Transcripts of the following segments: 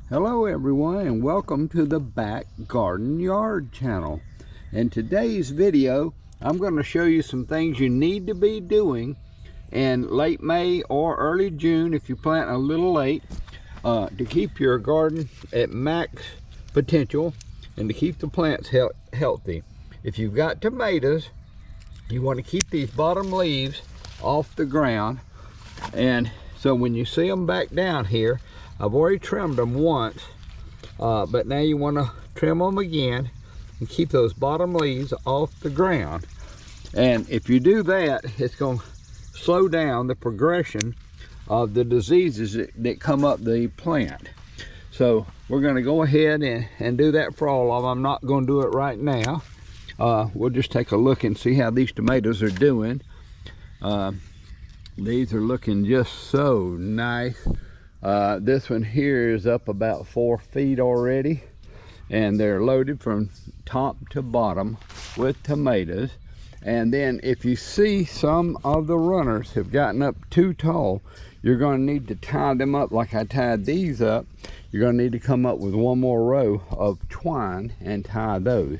Hello everyone, and welcome to the Back Garden Yard channel. In today's video, I'm going to show you some things you need to be doing in late May or early June if you plant a little late to keep your garden at max potential and to keep the plants healthy. If you've got tomatoes, you want to keep these bottom leaves off the ground, and so when you see them back down here, I've already trimmed them once, but now you want to trim them again and keep those bottom leaves off the ground. And if you do that, it's going to slow down the progression of the diseases that come up the plant. So we're going to go ahead and do that for all of them. I'm not going to do it right now. We'll just take a look and see how these tomatoes are doing. These are looking just so nice. This one here is up about 4 feet already, and they're loaded from top to bottom with tomatoes. And then if you see some of the runners have gotten up too tall, you're going to need to tie them up like I tied these up. You're going to need to come up with one more row of twine and tie those.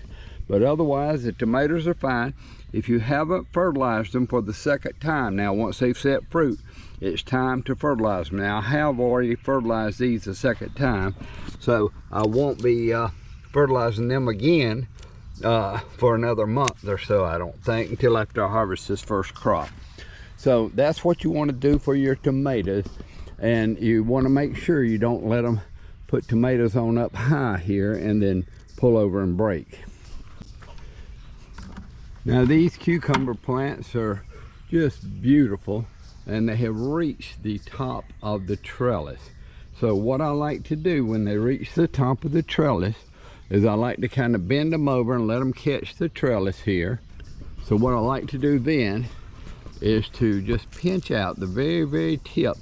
But otherwise, the tomatoes are fine. If you haven't fertilized them for the second time, now once they've set fruit, it's time to fertilize them. Now I have already fertilized these the second time, so I won't be fertilizing them again for another month or so, I don't think, until after I harvest this first crop. So that's what you want to do for your tomatoes, and you want to make sure you don't let them put tomatoes on up high here and then pull over and break. Now these cucumber plants are just beautiful, and they have reached the top of the trellis. So what I like to do when they reach the top of the trellis is I like to kind of bend them over and let them catch the trellis here. So what I like to do then is to just pinch out the very tip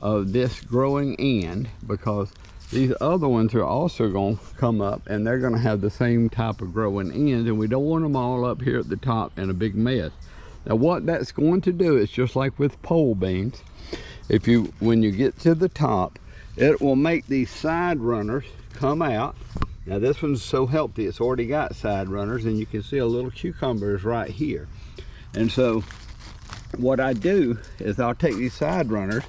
of this growing end, because these other ones are also going to come up and they're going to have the same type of growing ends, and we don't want them all up here at the top in a big mess. Now what that's going to do is just like with pole beans, when you get to the top, it will make these side runners come out. Now this one's so healthy, it's already got side runners, and you can see a little cucumber is right here. And so what I do is I'll take these side runners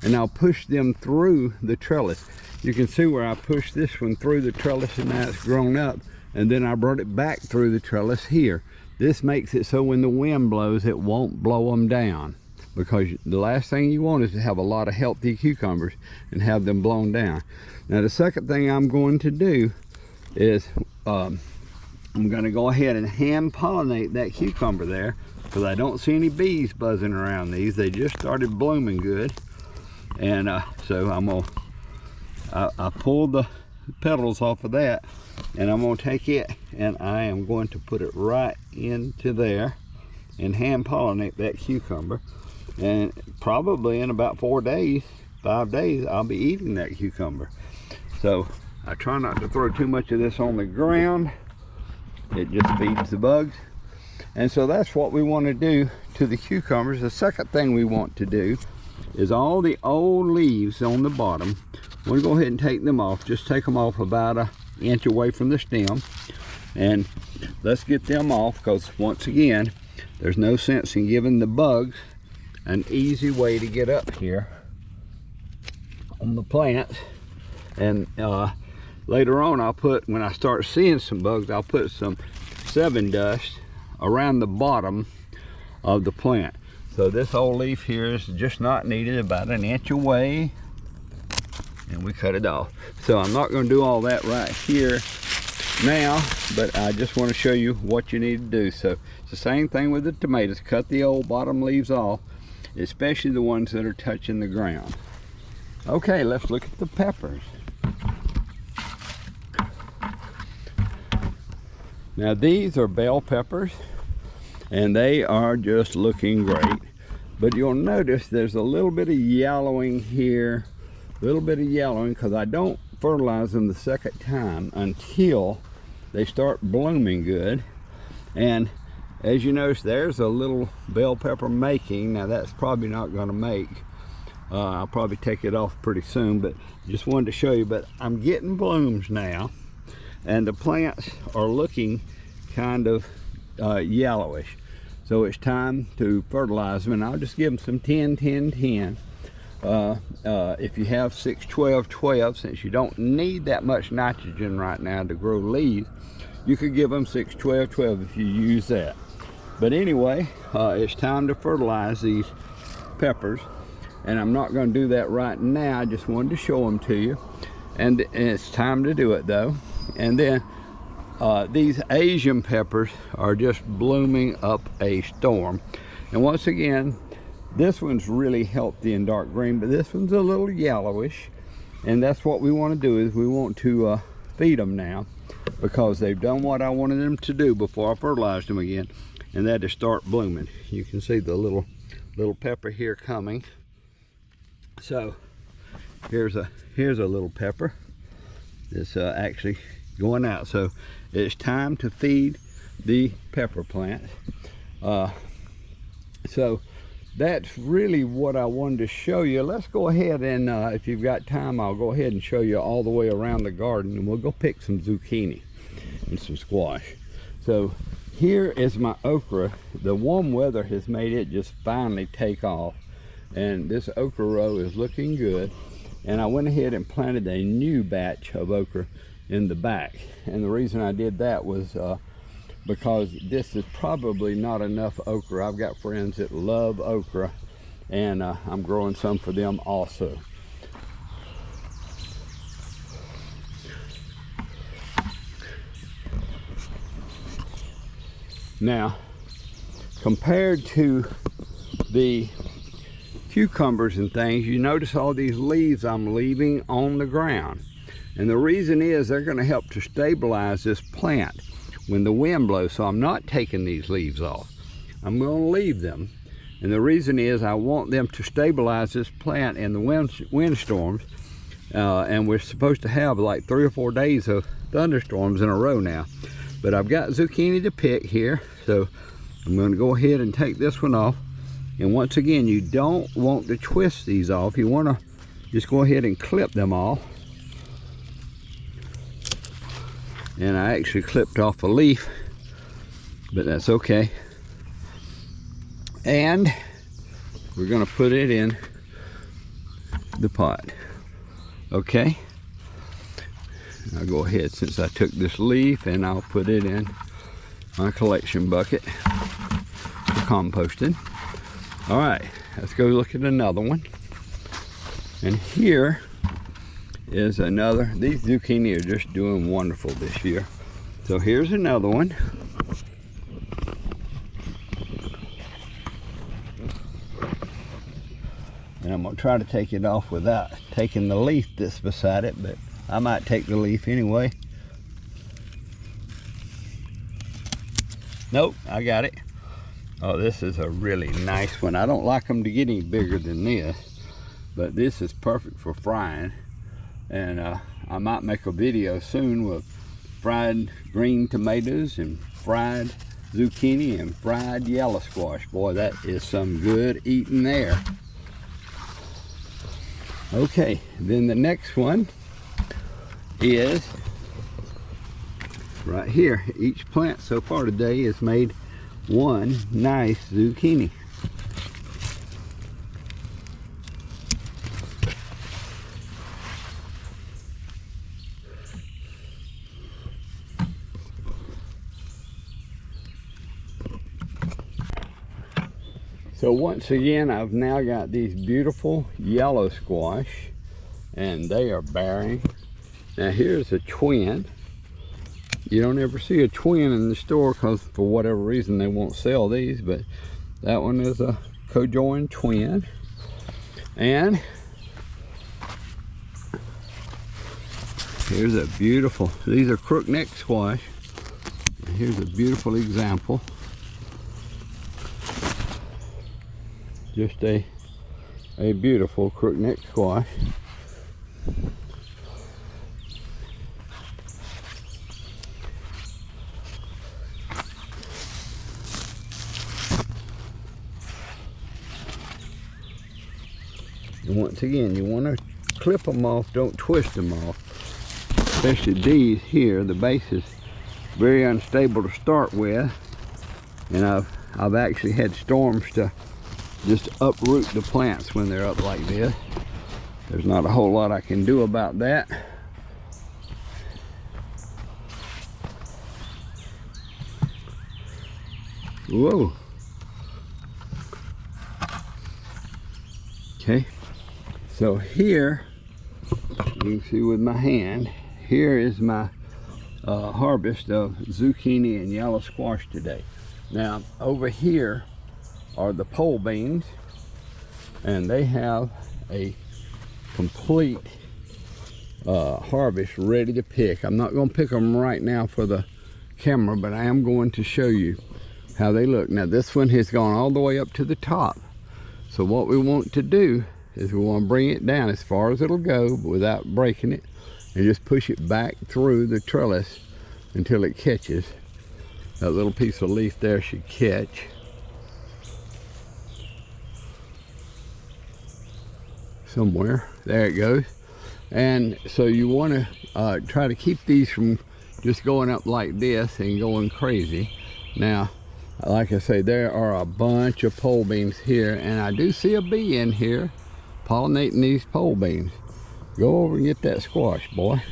and I'll push them through the trellis. You can see where I pushed this one through the trellis, and now it's grown up, and then I brought it back through the trellis here. This makes it so when the wind blows, it won't blow them down, because the last thing you want is to have a lot of healthy cucumbers and have them blown down. Now the second thing I'm going to do is I'm going to go ahead and hand pollinate that cucumber there, because I don't see any bees buzzing around these. They just started blooming good. And so I pulled the petals off of that, and I'm going to take it and I am going to put it right into there and hand pollinate that cucumber. And probably in about 5 days, I'll be eating that cucumber. So I try not to throw too much of this on the ground. It just feeds the bugs. And so that's what we want to do to the cucumbers. The second thing we want to do is all the old leaves on the bottom. We'll go ahead and take them off. Just take them off about an inch away from the stem, and let's get them off, because once again, there's no sense in giving the bugs an easy way to get up here on the plants. And later on, when I start seeing some bugs, I'll put some 7 dust around the bottom of the plant. So this old leaf here is just not needed, about an inch away, and we cut it off. So I'm not going to do all that right here now, but I just want to show you what you need to do. So it's the same thing with the tomatoes. Cut the old bottom leaves off, especially the ones that are touching the ground. Okay, let's look at the peppers. Now these are bell peppers, and they are just looking great. But you'll notice there's a little bit of yellowing here, because I don't fertilize them the second time until they start blooming good. And as you notice, there's a little bell pepper making. Now that's probably not going to make I'll probably take it off pretty soon, but just wanted to show you. But I'm getting blooms now, and the plants are looking kind of yellowish. So it's time to fertilize them, and I'll just give them some 10, 10, 10. If you have 6, 12, 12, since you don't need that much nitrogen right now to grow leaves, you could give them 6, 12, 12 if you use that. But anyway, it's time to fertilize these peppers, and I'm not going to do that right now. I just wanted to show them to you, and it's time to do it though. And then these Asian peppers are just blooming up a storm. And once again, this one's really healthy and dark green, but this one's a little yellowish, and that's what we want to do. Is we want to feed them now, because they've done what I wanted them to do before I fertilized them again, and that is start blooming. You can see the little pepper here coming. So here's a little pepper that's actually going out. So it's time to feed the pepper plants. So that's really what I wanted to show you. Let's go ahead and if you've got time, I'll go ahead and show you all the way around the garden, and we'll go pick some zucchini and some squash. So here is my okra. The warm weather has made it just finally take off, and this okra row is looking good. And I went ahead and planted a new batch of okra in the back, and the reason I did that was because this is probably not enough okra. I've got friends that love okra, and I'm growing some for them also. Now, compared to the cucumbers and things, you notice all these leaves I'm leaving on the ground. And the reason is they're going to help to stabilize this plant when the wind blows. So I'm not taking these leaves off. I'm going to leave them. And the reason is I want them to stabilize this plant in the windstorms. And we're supposed to have like 3 or 4 days of thunderstorms in a row now. But I've got zucchini to pick here. So I'm going to go ahead and take this one off. And once again, you don't want to twist these off. You want to just go ahead and clip them off. And I actually clipped off a leaf, but that's okay. And we're going to put it in the pot. Okay, I'll go ahead, since I took this leaf, and I'll put it in my collection bucket for composting. All right, let's go look at another one. And here is another. These zucchini are just doing wonderful this year. So here's another one. And I'm going to try to take it off without taking the leaf that's beside it, but I might take the leaf anyway. Nope, I got it. Oh, this is a really nice one. I don't like them to get any bigger than this, but this is perfect for frying. And I might make a video soon with fried green tomatoes and fried zucchini and fried yellow squash. Boy, that is some good eating there. Okay, then the next one is right here. Each plant so far today has made one nice zucchini. So once again, I've now got these beautiful yellow squash, and they are bearing. Now here's a twin. You don't ever see a twin in the store because for whatever reason they won't sell these, but that one is a co-joined twin. And here's a beautiful, these are crookneck squash. And here's a beautiful example. Just a beautiful crookneck squash. And once again, you want to clip them off, don't twist them off. Especially these here, the base is very unstable to start with. And I've actually had storms to just uproot the plants when they're up like this. There's not a whole lot I can do about that. Whoa. Okay, so here, you can see with my hand, here is my harvest of zucchini and yellow squash today. Now, over here are the pole beans, and they have a complete harvest ready to pick. I'm not going to pick them right now for the camera, but I am going to show you how they look. Now, this one has gone all the way up to the top. So what we want to do is we want to bring it down as far as it'll go without breaking it, and just push it back through the trellis until it catches. That little piece of leaf there should catch. Somewhere. There it goes. And so you want to try to keep these from just going up like this and going crazy. Now, like I say, there are a bunch of pole beans here, and I do see a bee in here pollinating these pole beans. Go over and get that squash, boy.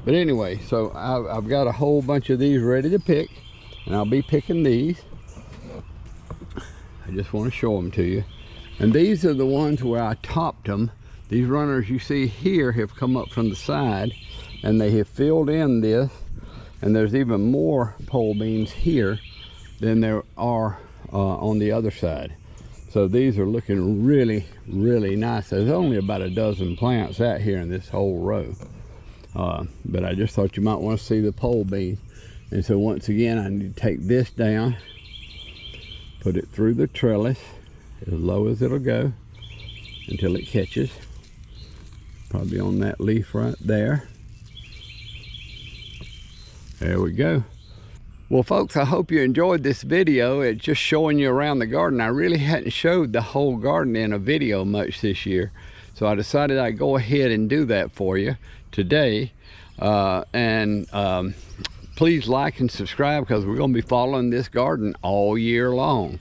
But anyway, so I've got a whole bunch of these ready to pick, and I'll be picking these. I just want to show them to you. And these are the ones where I topped them. These runners you see here have come up from the side, and they have filled in this, and there's even more pole beans here than there are on the other side. So these are looking really, really nice. There's only about a dozen plants out here in this whole row. But I just thought you might want to see the pole bean. And so once again, I need to take this down, put it through the trellis as low as it'll go until it catches. Probably on that leaf right there. There we go. Well, folks, I hope you enjoyed this video. It's just showing you around the garden. I really hadn't showed the whole garden in a video much this year, so I decided I'd go ahead and do that for you today. Please like and subscribe, because we're going to be following this garden all year long.